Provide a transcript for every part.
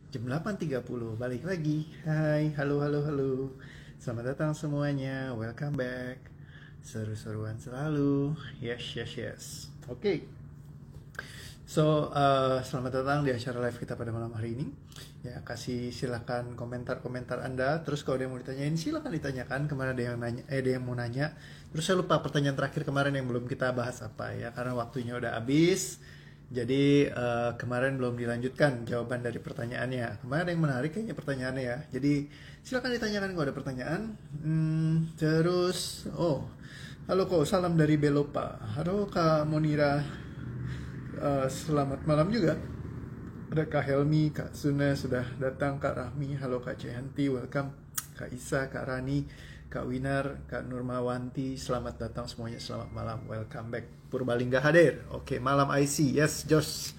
Jam 8.30 balik lagi. Hai, halo, halo, halo. Selamat datang semuanya. Welcome back. Seru-seruan selalu. Yes, yes, yes. Oke. Selamat datang di acara live kita pada malam hari ini. Ya, kasih silakan komentar-komentar Anda. Terus kalau ada yang mau ditanyain, silakan ditanyakan. Kemarin ada yang nanya, ada yang mau nanya. Terus saya lupa pertanyaan terakhir kemarin yang belum kita bahas apa ya, karena waktunya udah habis. Jadi kemarin belum dilanjutkan jawaban dari pertanyaannya. Kemarin ada yang menarik kayaknya pertanyaannya ya. Jadi silakan ditanyakan kalau ada pertanyaan. Halo kok, salam dari Belopa. Halo Kak Monira. Selamat malam juga. Ada Kak Helmi, Kak Suna sudah datang, Kak Rahmi, halo Kak Cehanti, welcome. Kak Isa, Kak Rani, Kak Winar, Kak Nurmawanti, selamat datang semuanya, selamat malam, welcome back. Purbalingga hadir, oke, malam IC, yes, Josh.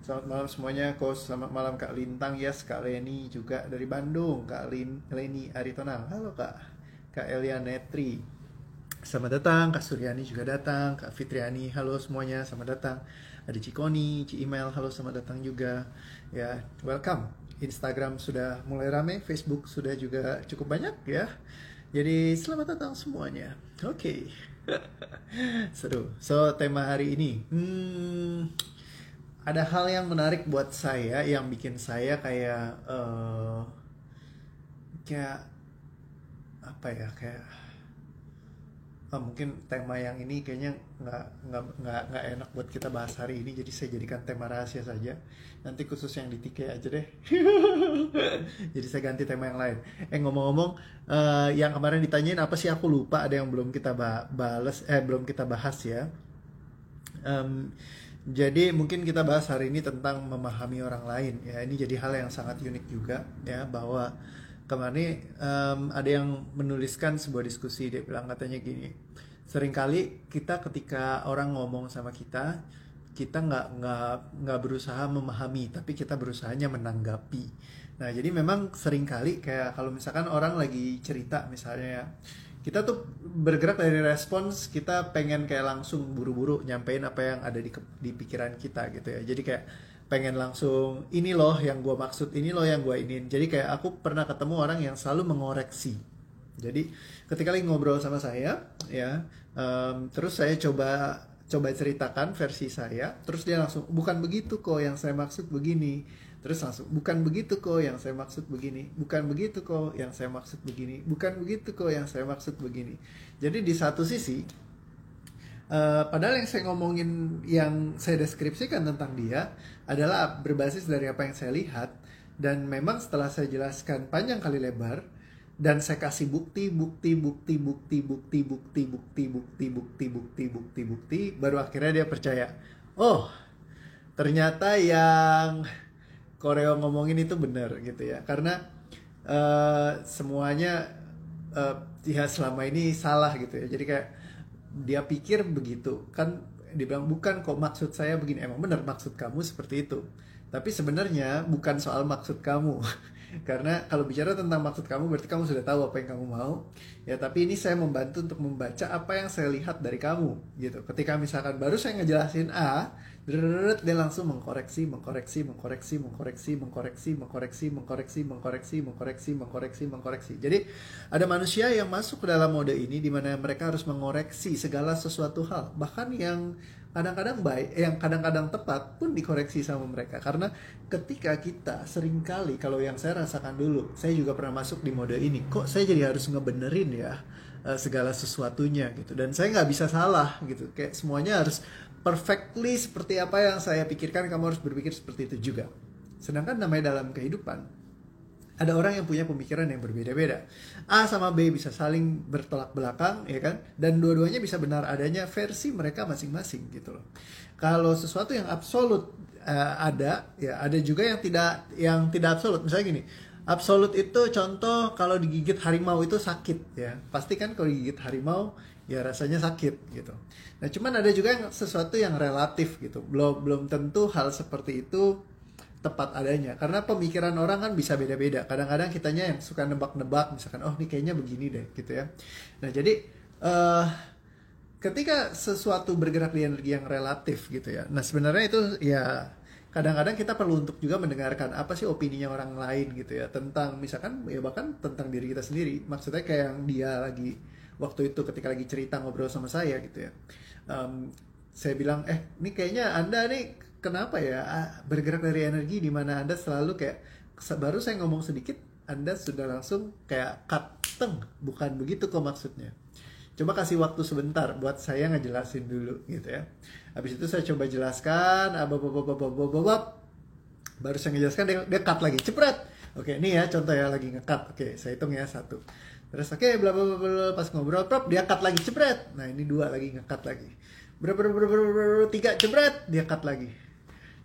Selamat malam semuanya, selamat malam Kak Lintang, yes, Kak Leni juga dari Bandung, Kak Leni Aritonang, halo Kak. Kak Elia Netri, selamat datang. Kak Suryani juga datang, Kak Fitriani, halo semuanya, selamat datang. Ada Cikoni, Email, halo selamat datang juga. Ya, welcome. Instagram sudah mulai rame, Facebook sudah juga cukup banyak ya. Jadi selamat datang semuanya. Oke. Seru. So, tema hari ini, ada hal yang menarik buat saya yang bikin saya kayak apa ya, kayak mungkin tema yang ini kayaknya nggak enak buat kita bahas hari ini, jadi saya jadikan tema rahasia saja. Nanti khusus yang di TK aja deh. Jadi saya ganti tema yang lain. Ngomong-ngomong, yang kemarin ditanyain apa sih, aku lupa, ada yang belum kita belum kita bahas ya. Jadi mungkin kita bahas hari ini tentang memahami orang lain ya. Ini jadi hal yang sangat unik juga ya, bahwa kemarin ada yang menuliskan sebuah diskusi. Dia bilang katanya gini, seringkali kita ketika orang ngomong sama kita nggak berusaha memahami, tapi kita berusahanya menanggapi. Nah, jadi memang seringkali kayak kalau misalkan orang lagi cerita misalnya ya, kita tuh bergerak dari respons, kita pengen kayak langsung buru-buru nyampein apa yang ada di pikiran kita gitu ya. Jadi kayak pengen langsung, ini loh yang gue maksud, ini loh yang gue ingin. Jadi kayak aku pernah ketemu orang yang selalu mengoreksi. Jadi ketika lagi ngobrol sama saya ya, terus saya coba ceritakan versi saya, terus dia langsung, bukan begitu kok yang saya maksud begini. Terus langsung, bukan begitu kok yang saya maksud begini, bukan begitu kok yang saya maksud begini, bukan begitu kok yang saya maksud begini. Jadi di satu sisi, padahal yang saya ngomongin, yang saya deskripsikan tentang dia adalah berbasis dari apa yang saya lihat, dan memang setelah saya jelaskan panjang kali lebar dan saya kasih bukti, baru akhirnya dia percaya. Oh, ternyata yang Koreo ngomongin itu benar gitu ya. Karena semuanya ya selama ini salah gitu ya. Jadi kayak dia pikir begitu kan, dibilang bukan kok maksud saya begini. Emang benar maksud kamu seperti itu, tapi sebenarnya bukan soal maksud kamu. Karena kalau bicara tentang maksud kamu berarti kamu sudah tahu apa yang kamu mau ya, tapi ini saya membantu untuk membaca apa yang saya lihat dari kamu gitu. Ketika misalkan baru saya ngejelasin A, dia langsung mengkoreksi. Jadi ada manusia yang masuk ke dalam mode ini, di mana mereka harus mengoreksi segala sesuatu hal, bahkan yang kadang-kadang baik, yang kadang-kadang tepat pun dikoreksi sama mereka. Karena ketika kita seringkali, kalau yang saya rasakan dulu, saya juga pernah masuk di mode ini, kok saya jadi harus ngebenerin ya segala sesuatunya gitu, dan saya nggak bisa salah gitu, kayak semuanya harus perfectly seperti apa yang saya pikirkan, kamu harus berpikir seperti itu juga. Sedangkan namanya dalam kehidupan, ada orang yang punya pemikiran yang berbeda-beda. A sama B bisa saling bertolak belakang, ya kan? Dan dua-duanya bisa benar adanya versi mereka masing-masing gitu loh. Kalau sesuatu yang absolut ada, ya ada juga yang tidak absolut. Misalnya gini, absolut itu contoh kalau digigit harimau itu sakit, ya. Pasti kan kalau digigit harimau ya rasanya sakit gitu. Nah, cuman ada juga yang sesuatu yang relatif gitu. Belum tentu hal seperti itu tepat adanya, karena pemikiran orang kan bisa beda-beda. Kadang-kadang kitanya yang suka nebak-nebak, misalkan oh ini kayaknya begini deh gitu ya. Nah, jadi ketika sesuatu bergerak di energi yang relatif gitu ya, nah sebenarnya itu ya kadang-kadang kita perlu untuk juga mendengarkan apa sih opininya orang lain gitu ya, tentang misalkan ya bahkan tentang diri kita sendiri. Maksudnya kayak yang dia lagi waktu itu ketika lagi cerita ngobrol sama saya gitu ya. Em, saya bilang, ini kayaknya Anda nih kenapa ya bergerak dari energi di mana Anda selalu kayak baru saya ngomong sedikit Anda sudah langsung kayak cut teng, bukan begitu kok maksudnya. Coba kasih waktu sebentar buat saya ngejelasin dulu gitu ya. Habis itu saya coba jelaskan, baru saya ngejelaskan dia cut lagi, cepret. Oke, ini ya contoh ya lagi nge-cut. Oke, saya hitung ya 1. Terus oke, bla bla bla bla, pas ngobrol, prop dia cut lagi, cepret. Nah, ini 2 lagi nge-cut lagi. 3 cepret, dia cut lagi.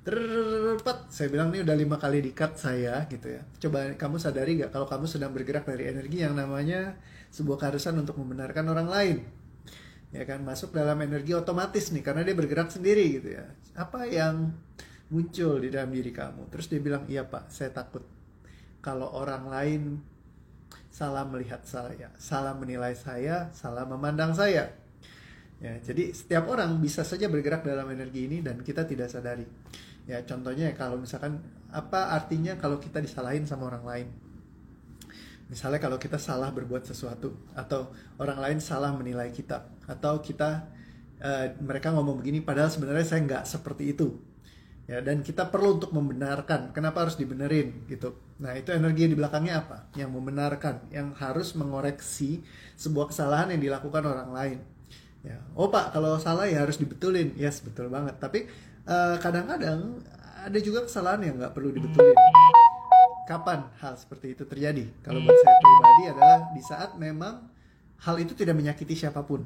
Terpat, saya bilang ini udah 5 kali di-cut saya gitu ya. Coba kamu sadari gak kalau kamu sedang bergerak dari energi yang namanya sebuah keharusan untuk membenarkan orang lain. Ya kan, masuk dalam energi otomatis nih karena dia bergerak sendiri gitu ya. Apa yang muncul di dalam diri kamu? Terus dia bilang, "Iya, Pak, saya takut kalau orang lain salah melihat saya, salah menilai saya, salah memandang saya." Ya, jadi setiap orang bisa saja bergerak dalam energi ini dan kita tidak sadari. Ya, contohnya kalau misalkan apa artinya kalau kita disalahin sama orang lain. Misalnya kalau kita salah berbuat sesuatu atau orang lain salah menilai kita atau kita mereka ngomong begini padahal sebenarnya saya nggak seperti itu. Ya, dan kita perlu untuk membenarkan. Kenapa harus dibenerin gitu? Nah, itu energi di belakangnya apa? Yang membenarkan, yang harus mengoreksi sebuah kesalahan yang dilakukan orang lain. Ya, oh Pak, kalau salah ya harus dibetulin. Yes, betul banget. Tapi kadang-kadang ada juga kesalahan yang nggak perlu dibetulin. Kapan hal seperti itu terjadi? Kalau buat saya pribadi adalah di saat memang hal itu tidak menyakiti siapapun.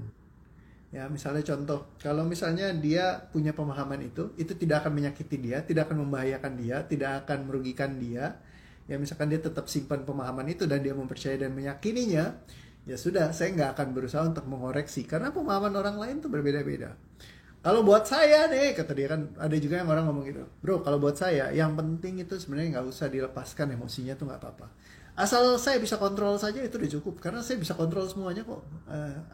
Ya, misalnya contoh, kalau misalnya dia punya pemahaman itu tidak akan menyakiti dia, tidak akan membahayakan dia, tidak akan merugikan dia. Ya, misalkan dia tetap simpan pemahaman itu dan dia mempercayai dan meyakininya, ya sudah, saya nggak akan berusaha untuk mengoreksi karena pemahaman orang lain tuh berbeda-beda. Kalau buat saya nih, kata dia kan, ada juga yang orang ngomong gitu, bro, kalau buat saya yang penting itu sebenarnya nggak usah dilepaskan emosinya tuh nggak apa-apa. Asal saya bisa kontrol saja itu udah cukup, karena saya bisa kontrol semuanya kok.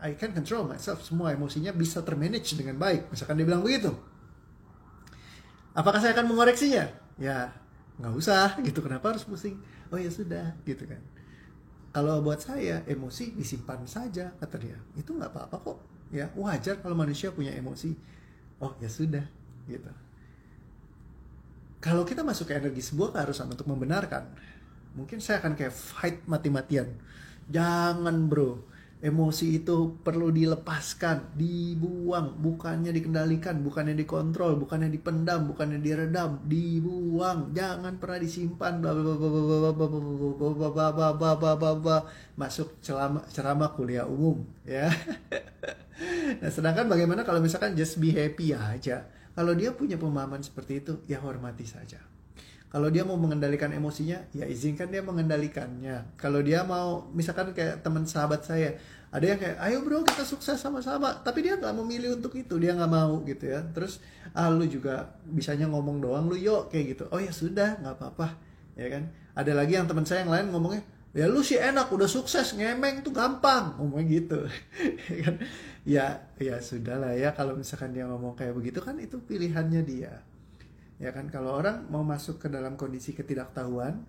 I can control myself, semua emosinya bisa termanage dengan baik. Misalkan dia bilang begitu, apakah saya akan mengoreksinya? Ya nggak usah gitu, kenapa harus pusing? Oh ya sudah gitu kan. Kalau buat saya emosi disimpan saja, kata dia, itu nggak apa-apa kok. Ya wajar kalau manusia punya emosi. Oh ya sudah gitu. Kalau kita masuk ke energi sebuah keharusan untuk membenarkan, mungkin saya akan kayak fight mati-matian. Jangan bro, emosi itu perlu dilepaskan, dibuang, bukannya dikendalikan, bukannya dikontrol, bukannya dipendam, bukannya diredam, dibuang. Jangan pernah disimpan. Masuk ceramah kuliah umum ya. Nah, sedangkan bagaimana kalau misalkan just be happy aja? Kalau dia punya pemahaman seperti itu, ya hormati saja. Kalau dia mau mengendalikan emosinya, ya izinkan dia mengendalikannya. Kalau dia mau, misalkan kayak teman sahabat saya, ada yang kayak, ayo bro kita sukses sama-sama. Tapi dia nggak memilih untuk itu, dia nggak mau gitu ya. Terus, lu juga bisanya ngomong doang, lu yuk kayak gitu. Oh ya sudah, nggak apa-apa, ya kan. Ada lagi yang teman saya yang lain ngomongnya, ya lu sih enak, udah sukses, ngemeng tuh gampang, ngomongnya gitu. Ya sudah lah ya, kalau misalkan dia ngomong kayak begitu kan itu pilihannya dia. Ya kan, kalau orang mau masuk ke dalam kondisi ketidaktahuan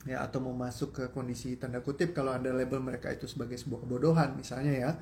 ya, atau mau masuk ke kondisi tanda kutip kalau Anda label mereka itu sebagai sebuah kebodohan misalnya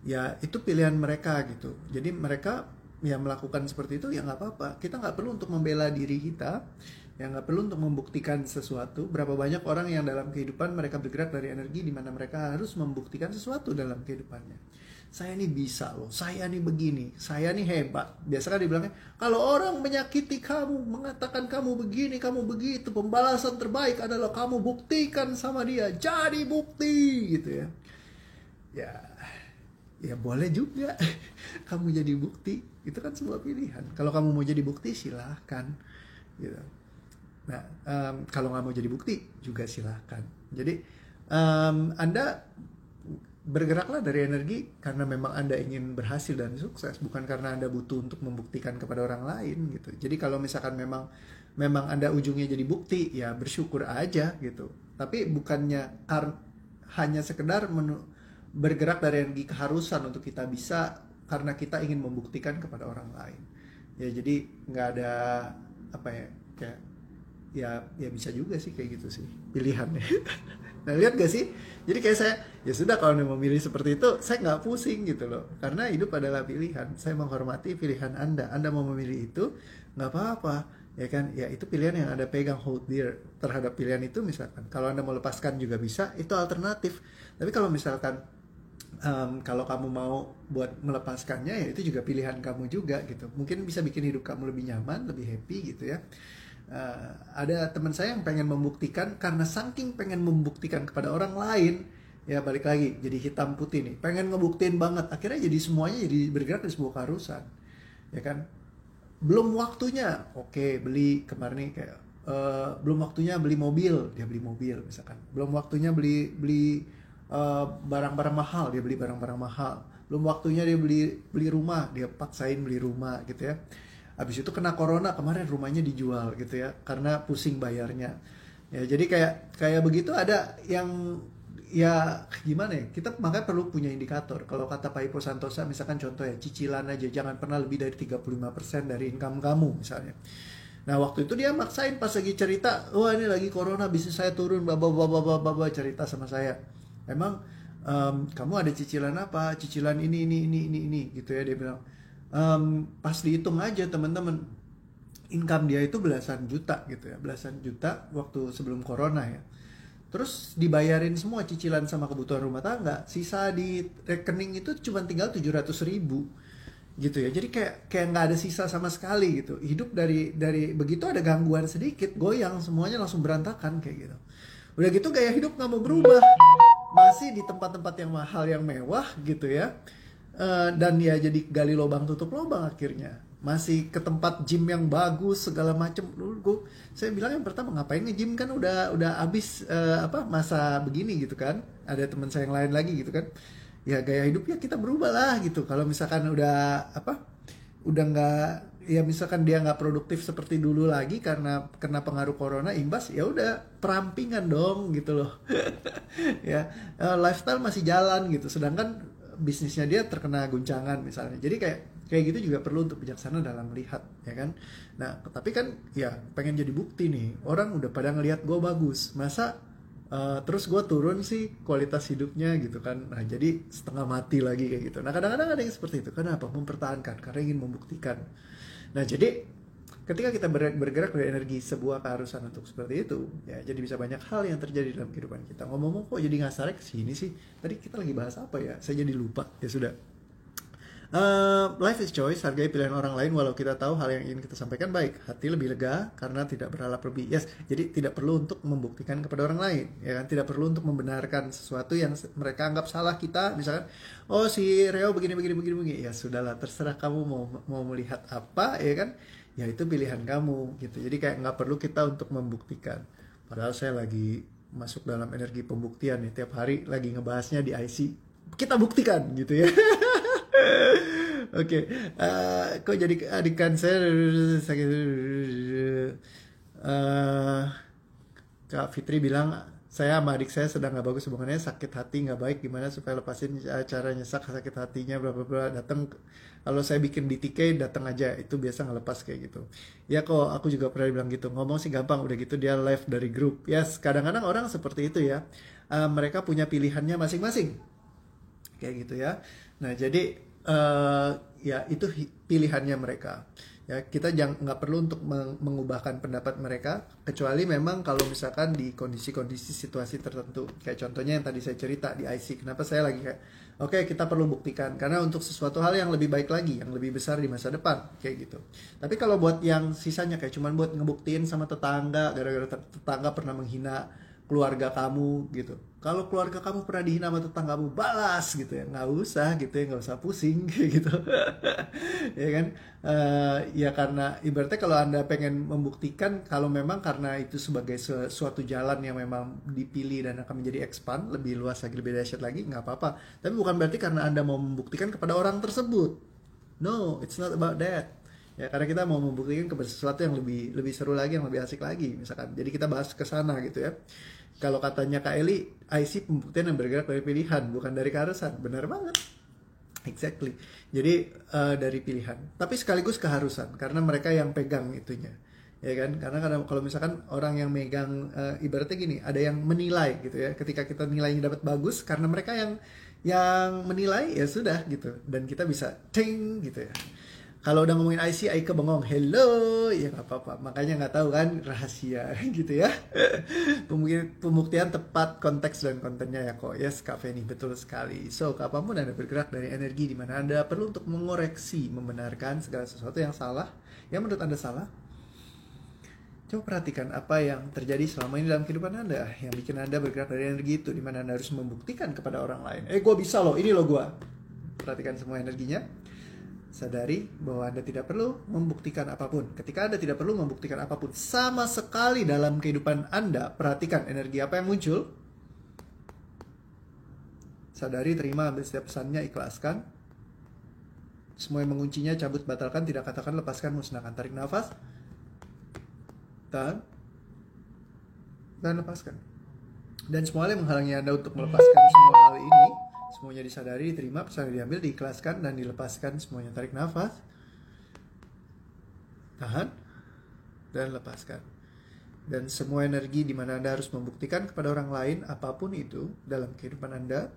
ya itu pilihan mereka gitu. Jadi mereka ya melakukan seperti itu ya nggak apa-apa. Kita nggak perlu untuk membela diri kita, ya nggak perlu untuk membuktikan sesuatu. Berapa banyak orang yang dalam kehidupan mereka bergerak dari energi di mana mereka harus membuktikan sesuatu dalam kehidupannya. Saya nih bisa loh, saya nih begini, saya nih hebat. Biasanya dibilangnya, kalau orang menyakiti kamu, mengatakan kamu begini, kamu begitu, pembalasan terbaik adalah kamu buktikan sama dia, jadi bukti gitu ya. Ya boleh juga kamu jadi bukti, itu kan sebuah pilihan. Kalau kamu mau jadi bukti silahkan gitu. Nah, kalau nggak mau jadi bukti juga silahkan. Jadi Anda bergeraklah dari energi karena memang Anda ingin berhasil dan sukses, bukan karena Anda butuh untuk membuktikan kepada orang lain gitu. Jadi kalau misalkan memang Anda ujungnya jadi bukti, ya bersyukur aja gitu. Tapi bukannya hanya sekedar bergerak dari energi keharusan untuk kita bisa karena kita ingin membuktikan kepada orang lain. Ya jadi nggak ada apa ya, kayak ya bisa juga sih kayak gitu sih pilihannya. Nah lihat gak sih, jadi kayak saya ya sudah kalau Anda memilih seperti itu saya nggak pusing gitu loh, karena hidup adalah pilihan. Saya menghormati pilihan Anda mau memilih itu nggak apa-apa ya kan, ya itu pilihan yang Anda pegang, hold dear terhadap pilihan itu. Misalkan kalau Anda mau lepaskan juga bisa, itu alternatif. Tapi kalau misalkan kalau kamu mau buat melepaskannya, ya itu juga pilihan kamu juga gitu. Mungkin bisa bikin hidup kamu lebih nyaman, lebih happy gitu ya. Ada teman saya yang pengen membuktikan, karena saking pengen membuktikan kepada orang lain, ya balik lagi jadi hitam putih nih, pengen ngebuktiin banget, akhirnya jadi semuanya jadi bergerak di sebuah keharusan ya kan. Belum waktunya, oke, beli kemarin nih kayak belum waktunya beli mobil, dia beli mobil misalkan. Belum waktunya beli beli barang-barang mahal, dia beli barang-barang mahal. Belum waktunya dia beli rumah, dia paksain beli rumah gitu ya. Habis itu kena corona, kemarin rumahnya dijual gitu ya, karena pusing bayarnya. Ya, jadi kayak begitu ada yang ya gimana ya? Kita makanya perlu punya indikator. Kalau kata Pak Ipo Santosa misalkan contoh ya, cicilan aja jangan pernah lebih dari 35% dari income kamu misalnya. Nah, waktu itu dia maksain pas lagi cerita, "Wah, ini lagi corona, bisnis saya turun, baba cerita sama saya. Emang kamu ada cicilan apa? Cicilan ini gitu ya, dia bilang. Pas dihitung aja teman-teman, income dia itu belasan juta gitu ya, belasan juta waktu sebelum corona ya. Terus dibayarin semua cicilan sama kebutuhan rumah tangga, sisa di rekening itu cuma tinggal 700.000 gitu ya. Jadi kayak nggak ada sisa sama sekali gitu. Hidup dari begitu ada gangguan sedikit, goyang semuanya langsung berantakan kayak gitu. Udah gitu gaya hidup nggak mau berubah, masih di tempat-tempat yang mahal yang mewah gitu ya. Dan ya jadi gali lubang tutup lubang akhirnya. Masih ke tempat gym yang bagus segala macem. Saya bilang yang pertama, ngapain nge-gym, kan udah habis masa begini gitu kan. Ada teman saya yang lain lagi gitu kan. Ya gaya hidupnya kita berubah lah gitu. Kalau misalkan udah nggak, ya misalkan dia nggak produktif seperti dulu lagi karena kena pengaruh corona imbas, ya udah perampingan dong gitu loh. Ya, lifestyle masih jalan gitu, sedangkan bisnisnya dia terkena guncangan misalnya. Jadi kayak gitu juga perlu untuk bijaksana dalam melihat ya kan. Nah tapi kan ya pengen jadi bukti nih, orang udah pada ngelihat gue bagus, masa terus gue turun sih kualitas hidupnya gitu kan. Nah jadi setengah mati lagi kayak gitu. Nah kadang-kadang ada yang seperti itu. Kenapa? Mempertahankan karena ingin membuktikan. Nah jadi ketika kita bergerak dari energi sebuah keharusan untuk seperti itu, ya jadi bisa banyak hal yang terjadi dalam kehidupan kita. Ngomong-ngomong kok jadi ngasarnya ke sini sih? Tadi kita lagi bahas apa ya? Saya jadi lupa. Ya sudah. Life is choice, hargai pilihan orang lain walau kita tahu hal yang ingin kita sampaikan baik. Hati lebih lega karena tidak berharap lebih. Yes, jadi tidak perlu untuk membuktikan kepada orang lain, ya kan? Tidak perlu untuk membenarkan sesuatu yang mereka anggap salah kita. Misalkan, oh si Reo begini. Ya sudahlah, terserah kamu mau melihat apa, ya kan? Ya itu pilihan kamu gitu. Jadi kayak nggak perlu kita untuk membuktikan. Padahal saya lagi masuk dalam energi pembuktian nih, tiap hari lagi ngebahasnya di IC. Kita buktikan gitu ya. Oke, kok jadi keadikan saya sakit. Kak Fitri bilang, saya sama adik saya sedang nggak bagus hubungannya, sakit hati nggak baik, gimana supaya lepasin cara nyesak sakit hatinya, bla bla bla. Datang, kalau saya bikin BTK datang aja, itu biasa ngelepas kayak gitu. Ya kok aku juga pernah bilang gitu, ngomong sih gampang, udah gitu dia left dari grup. Yes, kadang-kadang orang seperti itu ya. Mereka punya pilihannya masing-masing kayak gitu ya. Nah jadi ya itu pilihannya mereka. Ya kita nggak perlu untuk mengubahkan pendapat mereka, kecuali memang kalau misalkan di kondisi-kondisi situasi tertentu. Kayak contohnya yang tadi saya cerita di IC. Kenapa saya lagi kayak, oke, kita perlu buktikan karena untuk sesuatu hal yang lebih baik lagi, yang lebih besar di masa depan kayak gitu. Tapi kalau buat yang sisanya kayak cuman buat ngebuktiin sama tetangga, gara-gara tetangga pernah menghina keluarga kamu gitu. Kalau keluarga kamu pernah dihina sama tetanggamu, balas gitu ya. Nggak usah gitu ya, nggak usah pusing kayak gitu. Ya kan? Ya karena ibaratnya kalau Anda pengen membuktikan, kalau memang karena itu sebagai suatu jalan yang memang dipilih dan akan menjadi expand, lebih luas lagi, lebih dahsyat lagi, nggak apa-apa. Tapi bukan berarti karena Anda mau membuktikan kepada orang tersebut. No, it's not about that. Ya karena kita mau membuktikan kepada sesuatu yang lebih seru lagi, yang lebih asik lagi misalkan. Jadi kita bahas ke sana gitu ya. Kalau katanya Kak Eli, IC pembuktian yang bergerak dari pilihan, bukan dari keharusan. Benar banget. Exactly. Jadi dari pilihan, tapi sekaligus keharusan karena mereka yang pegang itunya. ya kan? Karena kadang kalau misalkan orang yang megang ibaratnya gini, ada yang menilai gitu ya. Ketika kita nilainya dapat bagus, karena mereka yang menilai ya sudah gitu, dan kita bisa ting gitu ya. Kalau udah ngomongin IC, Aika bengong, hello, ya nggak apa-apa. Makanya nggak tahu kan rahasia gitu ya. Pembuktian tepat konteks dan kontennya ya kok. Yes, Kak Feni, betul sekali. So, kapanpun Anda bergerak dari energi di mana Anda perlu untuk mengoreksi, membenarkan segala sesuatu yang salah, yang menurut Anda salah. Coba perhatikan apa yang terjadi selama ini dalam kehidupan Anda yang bikin Anda bergerak dari energi itu, di mana Anda harus membuktikan kepada orang lain. Gue bisa loh, ini loh gue. Perhatikan semua energinya. Sadari bahwa Anda tidak perlu membuktikan apapun. Ketika Anda tidak perlu membuktikan apapun sama sekali dalam kehidupan Anda, perhatikan energi apa yang muncul. Sadari, terima, ambil setiap pesannya, ikhlaskan. Semua yang menguncinya, cabut, batalkan, tidak katakan, lepaskan, musnahkan. Tarik nafas. Dan lepaskan. Dan semua yang menghalangi Anda untuk melepaskan semua hal ini, semuanya disadari, diterima, pesan diambil, diikhlaskan, dan dilepaskan semuanya. Tarik nafas, tahan, dan lepaskan. Dan semua energi di mana Anda harus membuktikan kepada orang lain, apapun itu dalam kehidupan Anda,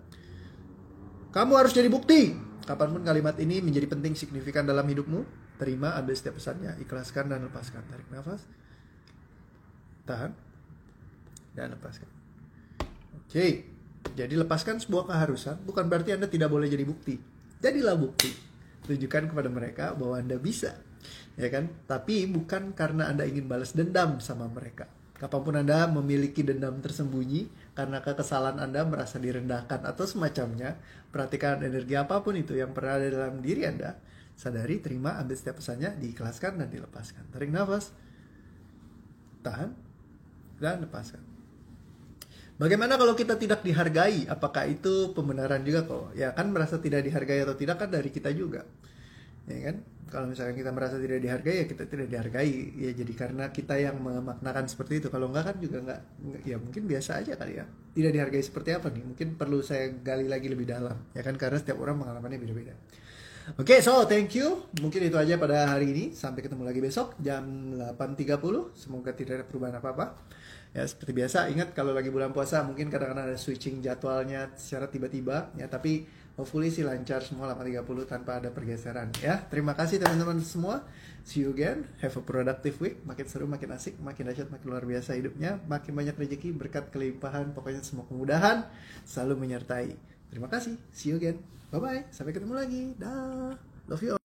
kamu harus jadi bukti. Kapanpun kalimat ini menjadi penting, signifikan dalam hidupmu, terima, ambil setiap pesannya, ikhlaskan, dan lepaskan. Tarik nafas, tahan, dan lepaskan. Oke. Jadi lepaskan sebuah keharusan bukan berarti Anda tidak boleh jadi bukti. Jadilah bukti. Tunjukkan kepada mereka bahwa Anda bisa. Ya kan? Tapi bukan karena Anda ingin balas dendam sama mereka. Kapanpun Anda memiliki dendam tersembunyi karena kekesalan Anda, merasa direndahkan atau semacamnya, perhatikan energi apapun itu yang pernah ada dalam diri Anda. Sadari, terima, ambil setiap pesannya, diikhlaskan dan dilepaskan. Tarik nafas, tahan, dan lepaskan. Bagaimana kalau kita tidak dihargai? Apakah itu pembenaran juga kok? Ya kan, merasa tidak dihargai atau tidak kan dari kita juga. Ya kan? Kalau misalkan kita merasa tidak dihargai, ya kita tidak dihargai. Ya jadi karena kita yang memaknakan seperti itu. Kalau enggak kan juga enggak, ya mungkin biasa aja kali ya. Tidak dihargai seperti apa nih? Mungkin perlu saya gali lagi lebih dalam. Ya kan, karena setiap orang pengalamannya beda-beda. Oke, so thank you. Mungkin itu aja pada hari ini. Sampai ketemu lagi besok jam 8.30. Semoga tidak ada perubahan apa-apa. Ya seperti biasa, ingat kalau lagi bulan puasa mungkin kadang-kadang ada switching jadwalnya secara tiba-tiba ya, tapi hopefully sih lancar semua 8.30 tanpa ada pergeseran ya. Terima kasih teman-teman semua. See you again. Have a productive week. Makin seru, makin asik, makin dahsyat, makin luar biasa hidupnya, makin banyak rezeki, berkat, kelimpahan, pokoknya semua kemudahan selalu menyertai. Terima kasih. See you again. Bye bye. Sampai ketemu lagi. Dah. Love you all.